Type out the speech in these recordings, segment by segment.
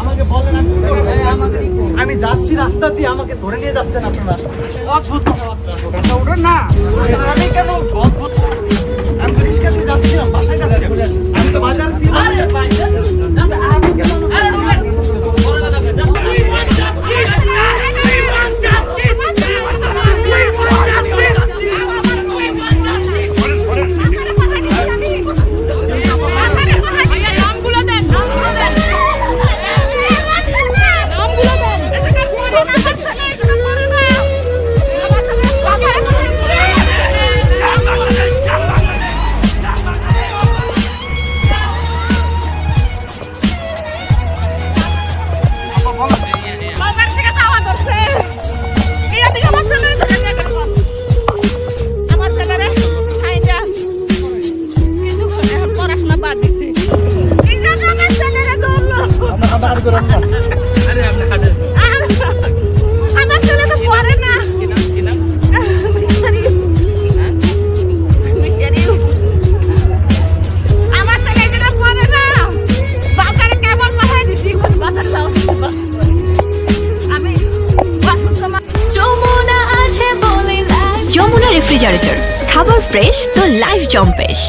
আমাকে বলেন আমি যাচ্ছি রাস্তা দিয়ে, আমাকে ধরে নিয়ে যাচ্ছেন আপনারা। অদ্ভুত কথাবার্তা। ওঠেন না, আমি কেন অদ্ভুত? আমি রিক্সা দিয়ে যাচ্ছিলাম, বাসায় যাচ্ছি। আমি তো বাজার দিয়ে রেফ্রিজারেটর, খাবার ফ্রেশ তো লাইফ জম্পেশ।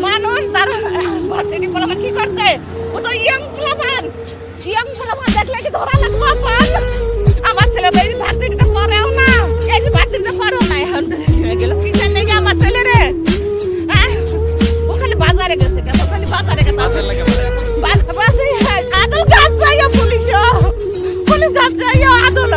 মানুষ তার ভার্সিটি পোলাপান কি করছে, ও তো ইয়াং পোলাপান দেখলে কি ধরা লাগবে? আমার ছেলে তো এই ভার্সিটিতে পড়েও না, এই যে ভার্সিটিতে পড়েও না, এখন গেল কি জানে কি আমার ছেলে রে? হ্যাঁ, ও খালি বাজারে গেছে, খালি বাজারে গেছে। আদল গাছ যাইয়া পুলিশ গাছ যাইয়া আদল